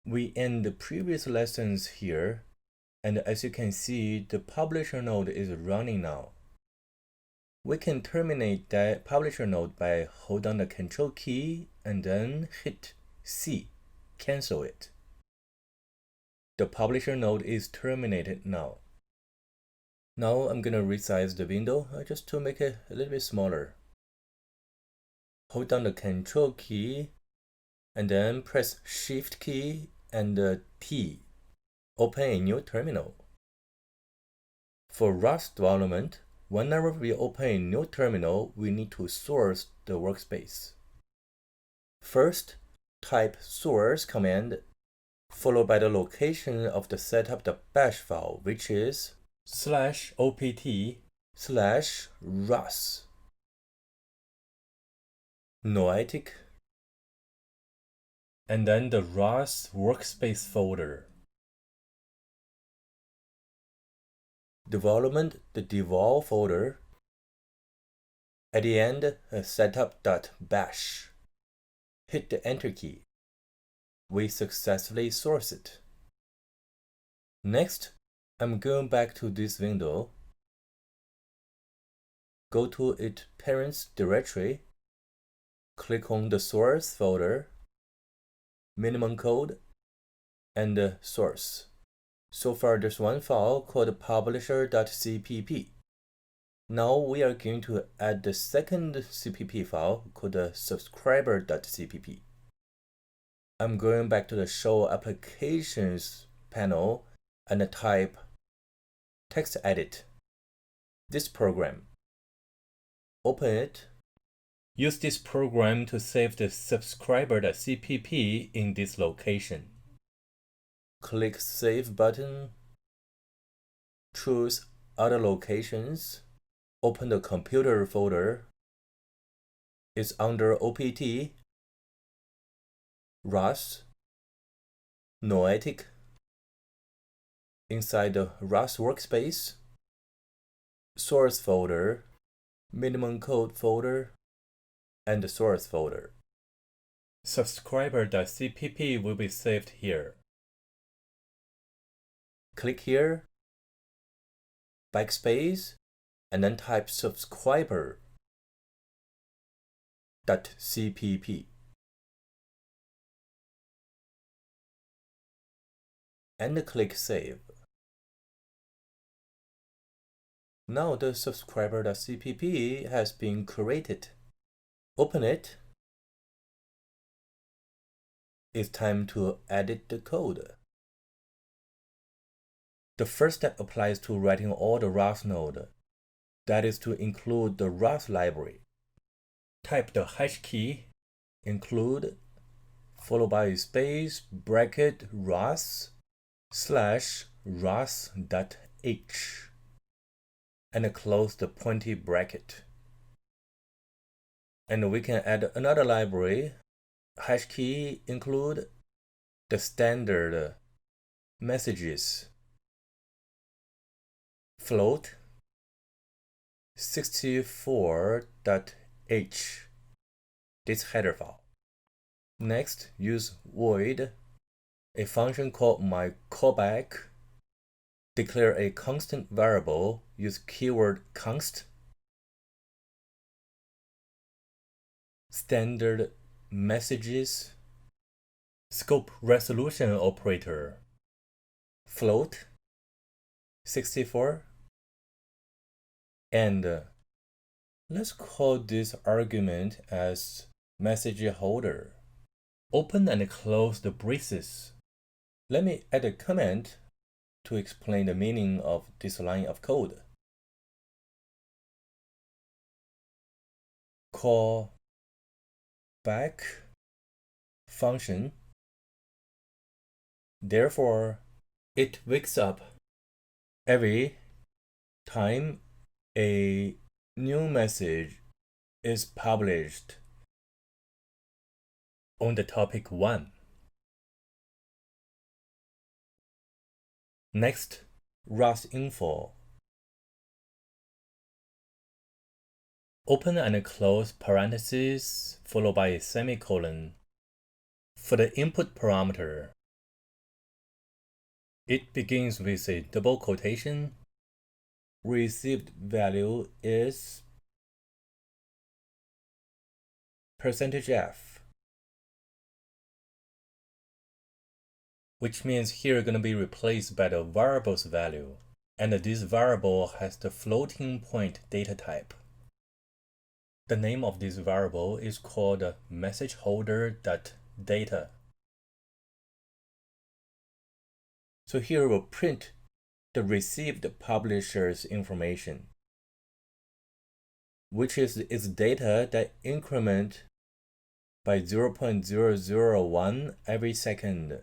We end the previous lessons here, and as you can see, the publisher node is running now. We can terminate that publisher node by hold down the Control key and then hit C, cancel it. The publisher node is terminated now. Now I'm gonna resize the window just to make it a little bit smaller. Hold down the Control key and then press Shift key and T. Open a new terminal. For ROS development, whenever we open a new terminal, we need to source the workspace. First, type source command followed by the location of the setup.bash file, which is /opt/ROS. Noetic, and then the ROS workspace folder. Development, the devel folder. At the end, setup.bash. Hit the enter key. We successfully source it. Next, I'm going back to this window. Go to its parents directory. Click on the source folder, minimum code, and source. So far, there's one file called publisher.cpp. Now we are going to add the second CPP file called subscriber.cpp. I'm going back to the Show Applications panel and type text edit. This program. Open it. Use this program to save the subscriber.cpp in this location. Click Save button. Choose Other Locations. Open the computer folder. It's under OPT, ROS, Noetic. Inside the ROS workspace, source folder, minimum code folder, and the source folder. Subscriber.cpp will be saved here. Click here, backspace, and then type subscriber.cpp. And click Save. Now the subscriber.cpp has been created. Open it. It's time to edit the code. The first step applies to writing all the ROS node. That is to include the ROS library. Type the hash key, include, followed by a space, bracket, ROS/ROS.h, and close the pointy bracket. And we can add another library, hash key, include the standard messages, float, 64.h, this header file. Next, use void, a function called myCallback. Declare a constant variable, use keyword const. Standard messages, scope resolution operator, float, 64, and let's call this argument as message holder. Open and close the braces. Let me add a comment to explain the meaning of this line of code. Call back function. Therefore, it wakes up every time a new message is published on the topic 1. Next, ROS info. Open and close parentheses followed by a semicolon. For the input parameter, It begins with a double quotation. Received value is %f, which means here going to be replaced by the variable's value, and this variable has the floating point data type. The name of this variable is called messageholder.data. So here we'll print the received publisher's information, which is its data that increment by 0.001 every second.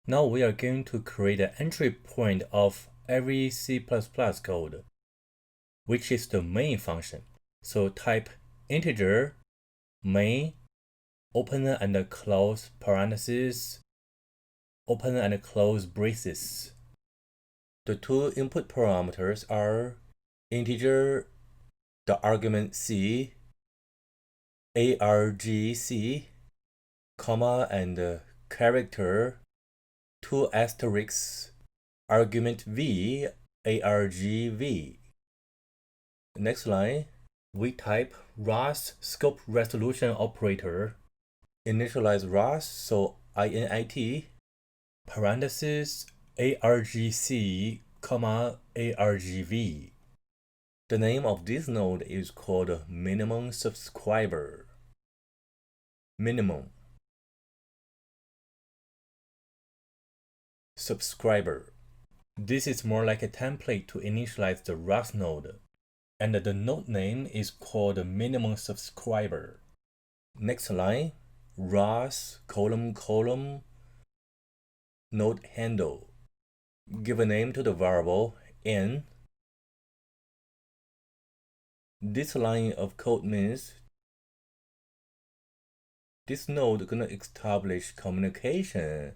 Now we are going to create an entry point of every C++ code, which is the main function. So type integer main, open and close parentheses, open and close braces. The two input parameters are integer, the argument C, argc, comma, and character, 2 asterisks, argument V, argv. Next line, we type ROS scope resolution operator, initialize ROS, so init, parentheses, argc, comma, argv. The name of this node is called minimum subscriber. Minimum subscriber. This is more like a template to initialize the ROS node, and the node name is called minimum subscriber. Next line, ROS : node handle. Give a name to the variable n. This line of code means this node gonna establish communication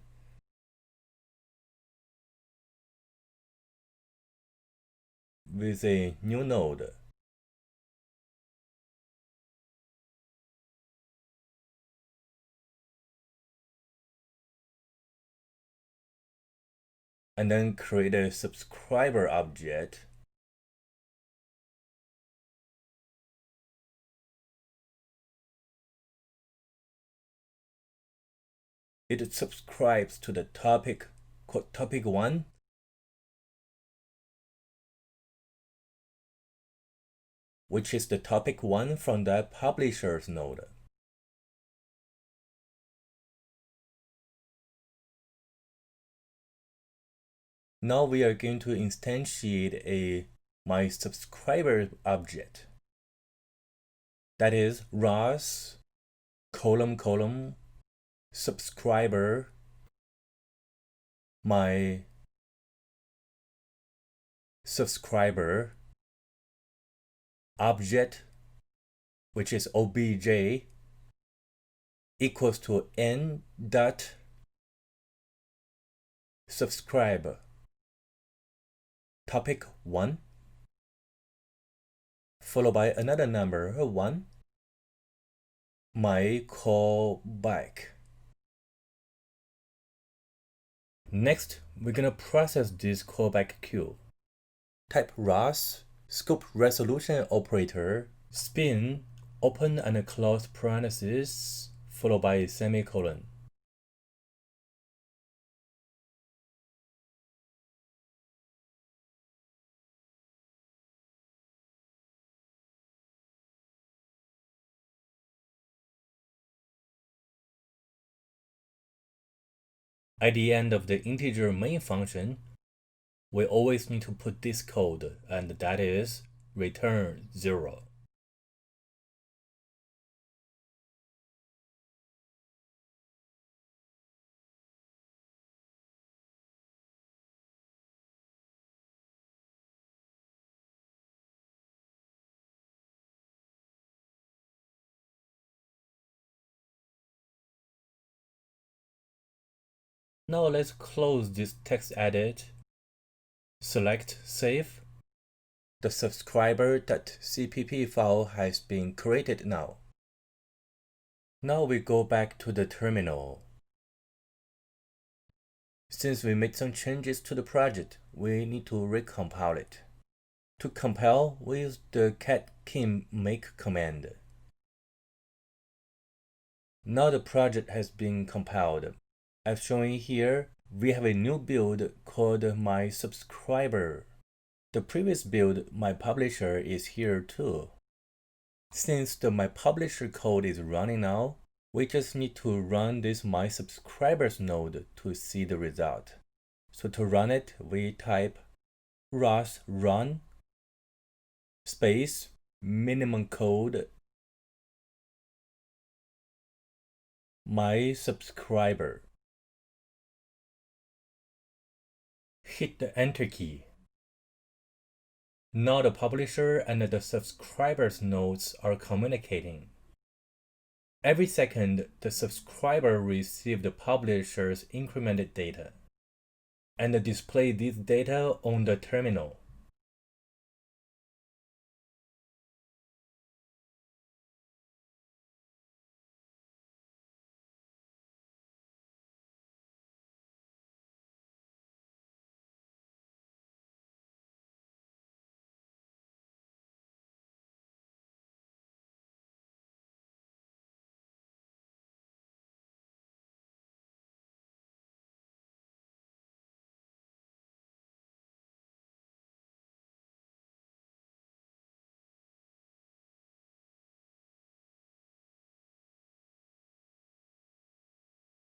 with a new node. And then create a subscriber object. It subscribes to the topic called topic 1, which is the topic 1 from the publisher's node. Now we are going to instantiate a my subscriber object. That is ROS : subscriber my subscriber object, which is obj, equals to n dot subscribe topic 1 followed by another number 1, my callback. Next, we're gonna process this callback queue. Type ROS scope resolution operator, spin, open and close parentheses, followed by a semicolon. At the end of the integer main function, we always need to put this code, and that is return 0. Now let's close this text edit. Select Save. The subscriber.cpp file has been created now. Now we go back to the terminal. Since we made some changes to the project, we need to recompile it. To compile, we use the cat make command. Now the project has been compiled. As shown here, we have a new build called my subscriber. The previous build, my publisher, is here too. Since the my publisher code is running now, we just need to run this my subscribers node to see the result. So to run it, we type ROS run space minimum code my subscriber. Hit the enter key. Now the publisher and the subscribers nodes are communicating. Every second, the subscriber receives the publisher's incremented data and display this data on the terminal.